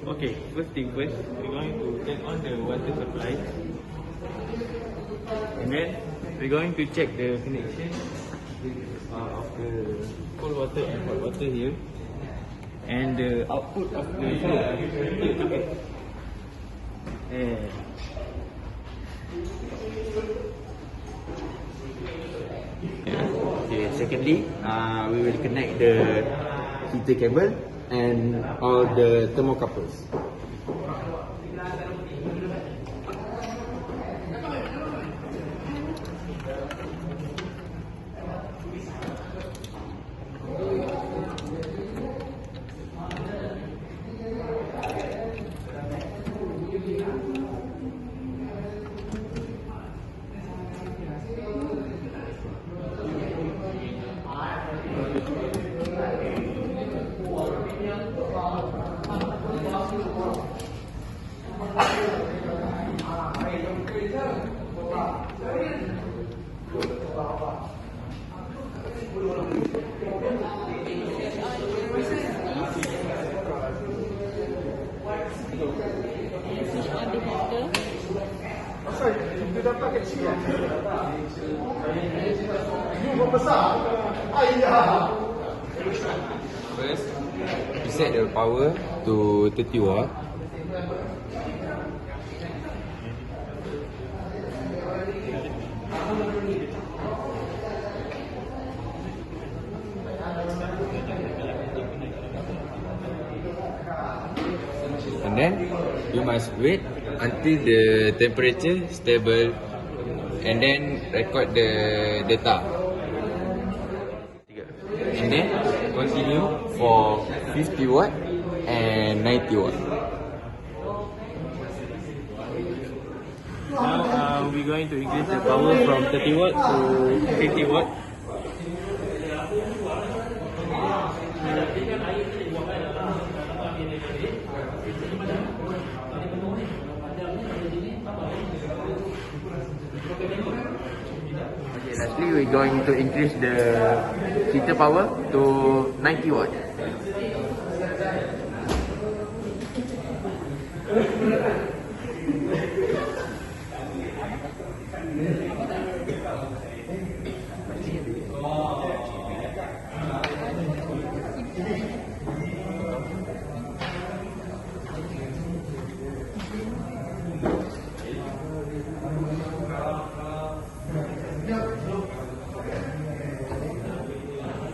Okay, first thing first, we're going to turn on the water supply. And then we're going to check the connection of the cold water and hot water here. And the output of the flow. Okay, secondly, we will connect the heater cable and all the thermocouples. First, we set the power to 30 watt. And then you must wait until the temperature stable and then record the data. And then continue for 50 watt and 90 watt. Now we're going to increase the power from 30 watt to 50 watt. Okay, lastly we're going to increase the heater power to 90 watt.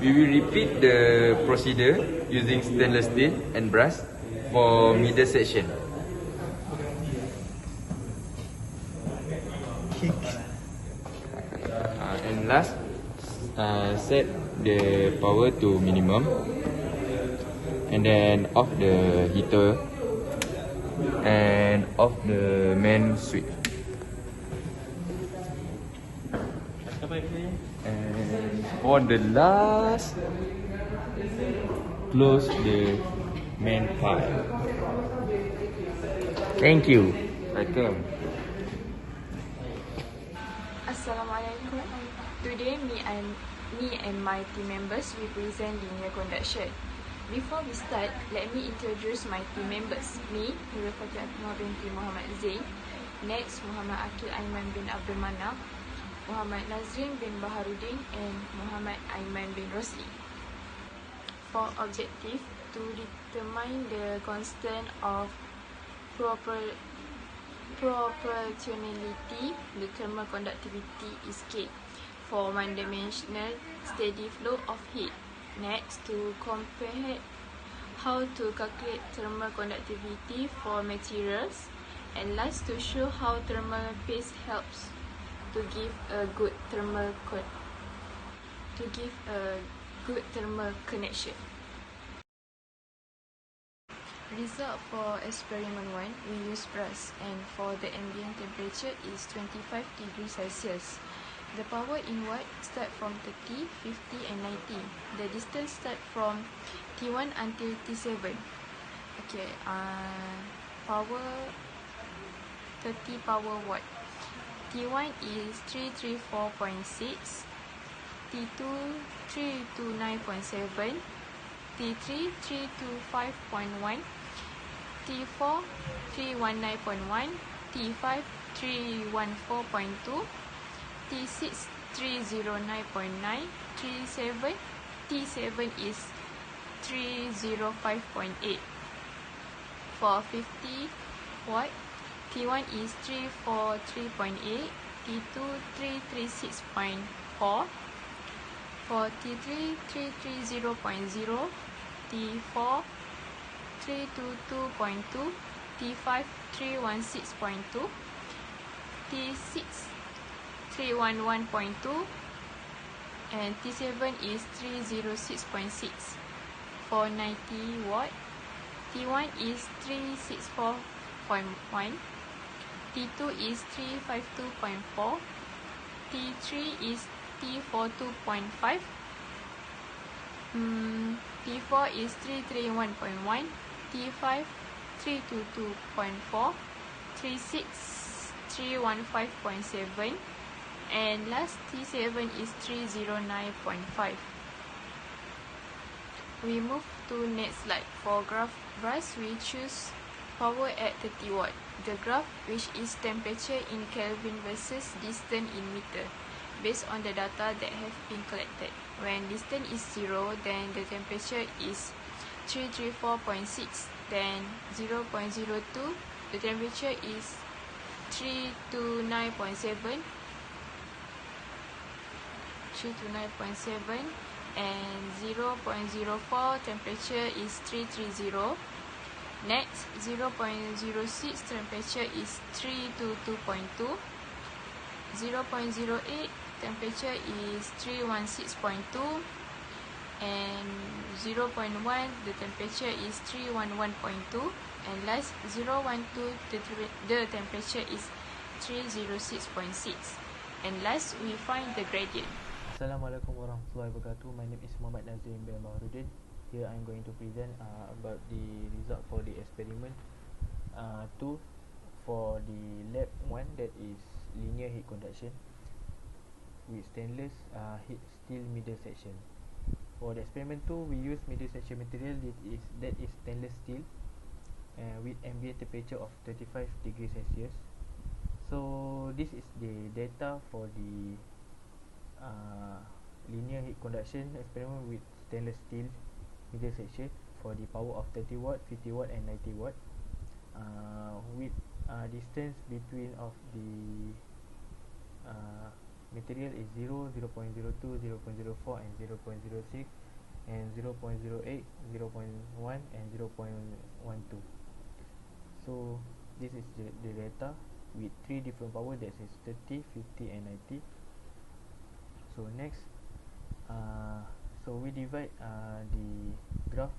We will repeat the procedure using stainless steel and brass for middle section. And last, set the power to minimum and then off the heater and off the main switch. And for the last, close the main part. Thank you. Welcome. Assalamualaikum. Today me and my team members represent linear conduction. Before we start, let me introduce my team members. Me, Fatihah Akmar Binti Mohd.Zain. Next, Muhammad Aqil Aiman bin Manap, Muhammad Nazrin Bin Baharudin, and Muhammad Aiman Bin Rosli. For objective, to determine the constant of proportionality, the thermal conductivity is K for one-dimensional steady flow of heat. Next, to compare how to calculate thermal conductivity for materials, and last, to show how thermal paste helps to give a good thermal connection. Result for experiment 1, we use brass, and for the ambient temperature is 25 degrees Celsius. The power in watt start from 30, 50 and 90. The distance start from T1 until T7. Okay, power 30 power watt. T1 is 334.6, T2 329.7, T3 325.1, T4 319.1, T5 314.2, T6 309.9, T7 is 305.8. For 50 watt, T1 is 343.8, T2 336.4, for T3 330.0, T4 322.2, T5 316.2, T6 311.2, and T7 is 306.6. For 90 watt, T1 is 364.1, T2 is 352.4, T3 is T42.5, T4 is 331.1, T5 322.4, T6 315.7, and last T7 is 309.5. We move to next slide. For graph brass, we choose power at 30 watt. The graph, which is temperature in Kelvin versus distance in meter, based on the data that have been collected. When distance is 0, then the temperature is 334.6. Then 0.02, the temperature is 329.7, and 0.04, temperature is 330. Next, 0.06, temperature is 322.2. 0.08, temperature is 316.2. And 0.1, the temperature is 311.2. And last, 0.12, the temperature is 306.6. And last, we find the gradient. Assalamualaikum warahmatullahi wabarakatuh. My name is Nazrin Bin Baharudin. Here I am going to present about the result for the experiment 2 for the lab 1, that is linear heat conduction with stainless heat steel middle section. For the experiment 2, we use middle section material that is stainless steel with ambient temperature of 35 degrees Celsius. So this is the data for the linear heat conduction experiment with stainless steel middle section for the power of 30 watt, 50 watt and 90 watt with distance between of the material is 0, 0.02, 0.04 and 0.06 and 0.08, 0.1 and 0.12. So this is the data with 3 different power, that is 30, 50 and 90. So next, so we divide the graph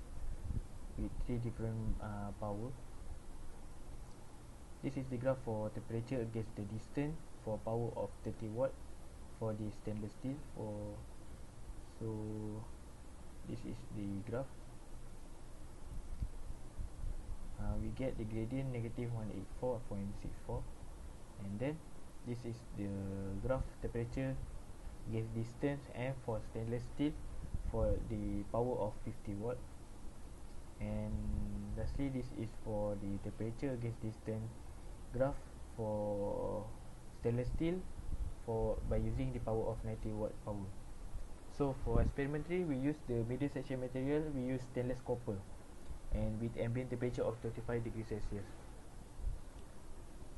with 3 different power. This is the graph for temperature against the distance for power of 30 watt for the stainless steel. So this is the graph. We get the gradient negative 184.64, and then this is the graph temperature against distance and for stainless steel for the power of 50 watt, and lastly this is for the temperature against distance graph for stainless steel by using the power of 90 watt power. So for experiment 3, we use the middle section material, we use stainless copper and with ambient temperature of 35 degrees Celsius.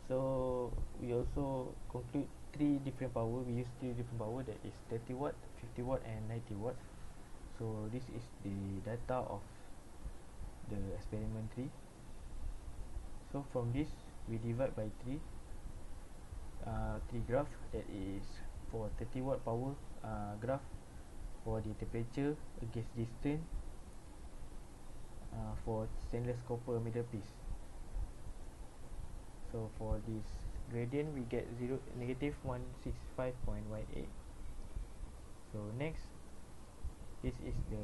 So we also conclude 3 different power. We use 3 different power, that is 30 watt, 50 watt and 90 watt. So this is the data of the experiment 3. So from this we divide by 3 graph, that is for 30 watt power graph for the temperature against distance for stainless copper middle piece. So for this gradient we get negative 165.18. So next, this is the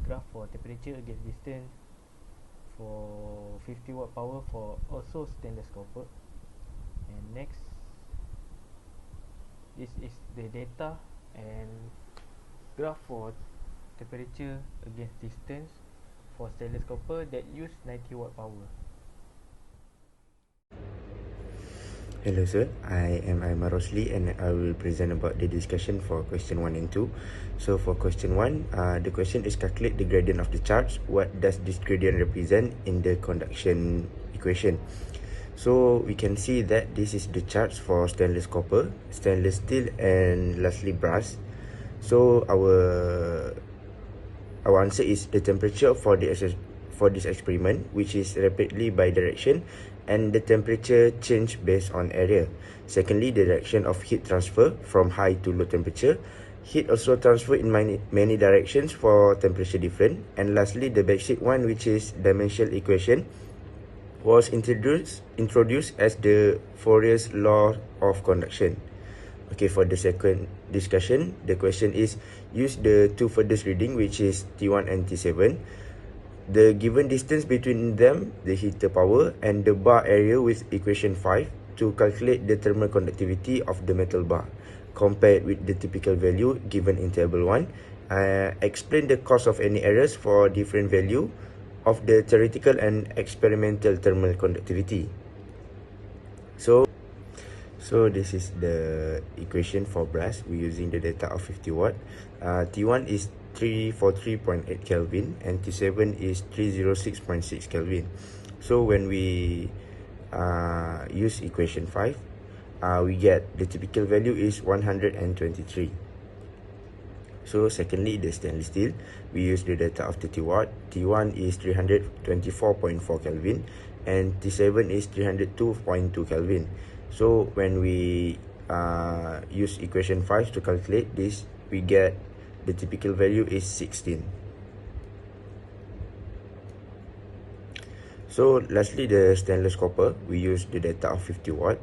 graph for temperature against distance for 50 watt power for also stainless copper. And next, this is the data and graph for temperature against distance for stainless copper that use 90 watt power. Hello sir, I am Aiman Bin Rosli and I will present about the discussion for question 1 and 2. So for question 1, the question is calculate the gradient of the charge. What does this gradient represent in the conduction equation? So we can see that this is the charge for stainless copper, stainless steel and lastly brass. So our answer is the temperature for this experiment, which is rapidly bidirection, and the temperature change based on area. Secondly, the direction of heat transfer from high to low temperature. Heat also transfer in many directions for temperature different. And lastly, the basic one, which is dimensional equation, was introduced as the Fourier's law of conduction. Okay, for the second discussion, the question is use the two furthest reading, which is T1 and T7. The given distance between them, the heater power, and the bar area with equation 5 to calculate the thermal conductivity of the metal bar compared with the typical value given in table 1. Explain the cause of any errors for different value of the theoretical and experimental thermal conductivity. So this is the equation for brass. We're using the data of 50 watt. T1 is 343.8 Kelvin and T7 is 306.6 Kelvin. So when we use equation 5, we get the typical value is 123. So secondly, the stainless steel, we use the data of 30 watt. T1 is 324.4 Kelvin and T7 is 302.2 Kelvin. So when we use equation 5 to calculate this, we get the typical value is 16. So lastly, the stainless copper, we use the data of 50 watt.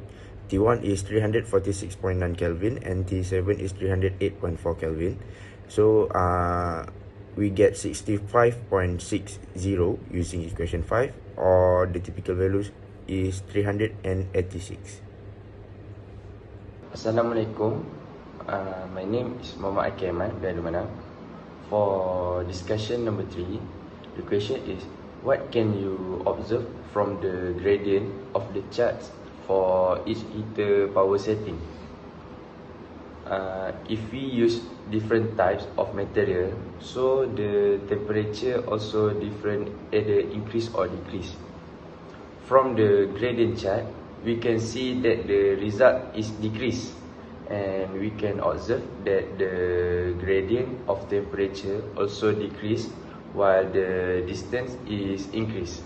T1 is 346.9 Kelvin and T7 is 308.4 Kelvin. So we get 65.60 using equation 5, or the typical value is 386. Assalamualaikum. My name is Muhammad Aqil dari Manap. For discussion number 3, the question is, what can you observe from the gradient of the charge for each heater power setting? If we use different types of material, so the temperature also different, either increase or decrease. From the gradient chart, we can see that the result is decrease, and we can observe that the gradient of temperature also decrease while the distance is increased.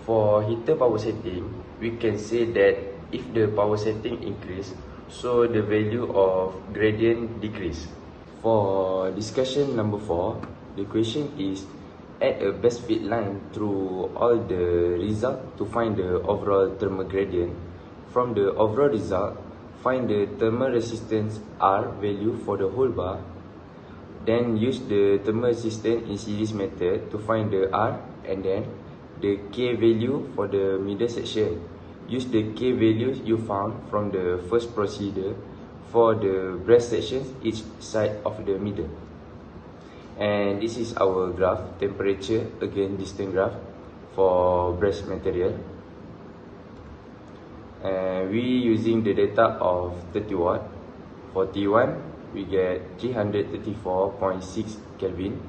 For heater power setting, we can say that if the power setting increase, so the value of gradient decrease. For discussion number 4, the question is add a best fit line through all the result to find the overall thermal gradient. From the overall result, find the thermal resistance R value for the whole bar. Then use the thermal resistance in series method to find the R, and then the K value for the middle section. Use the K values you found from the first procedure for the brass sections each side of the middle. And this is our graph, temperature, again distant graph for brass material. And we using the data of 30 watt. For T1, we get 334.6 Kelvin,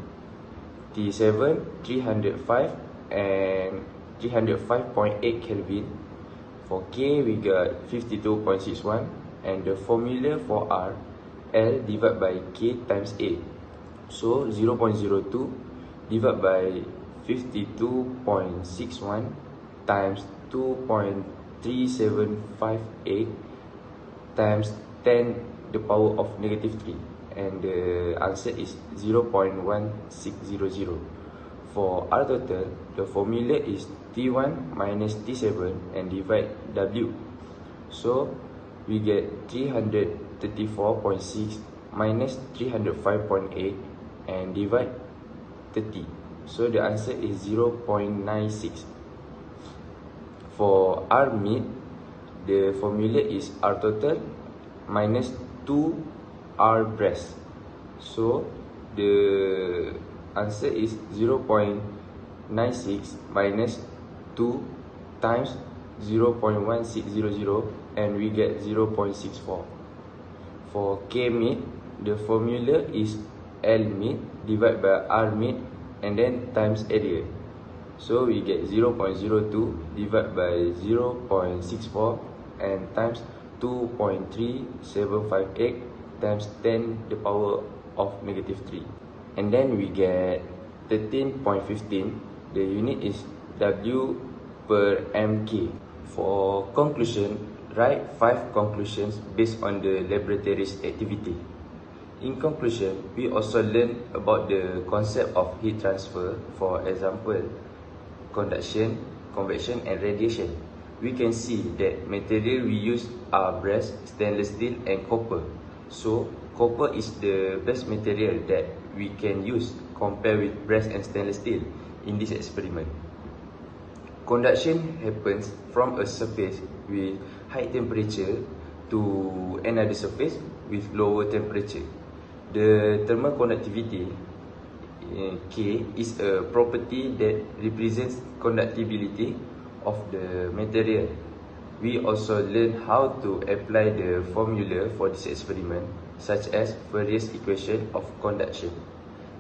T7 305 and 305.8 Kelvin. For K, we got 52.61, and the formula for R, L divided by K times 8. So 0.02 divided by 52.61 times 2.3758 times 10 the power of negative 3, and the answer is 0.1600. For R total, the formula is T1 minus T7 and divide W. So we get 334.6 minus 305.8 and divide 30. So the answer is 0.96. For R mid, the formula is R total minus 2 R brass. So the answer is 0.96 minus 2 times 0.1600 and we get 0.64. For K mid, the formula is L mid divided by R mid and then times area. So we get 0.02 divided by 0.64 and times 2.3758 times 10 the power of -3. And then we get 13.15. The unit is W per mK. For conclusion, write 5 conclusions based on the laboratory's activity. In conclusion, we also learn about the concept of heat transfer, for example, conduction, convection and radiation. We can see that material we use are brass, stainless steel and copper. So, copper is the best material that we can use compared with brass and stainless steel in this experiment. Conduction happens from a surface with high temperature to another surface with lower temperature. The thermal conductivity K is a property that represents conductibility of the material. We also learn how to apply the formula for this experiment, such as various equation of conduction.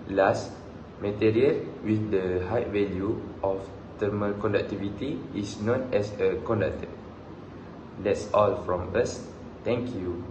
Last, material with the high value of thermal conductivity is known as a conductor. That's all from us. Thank you.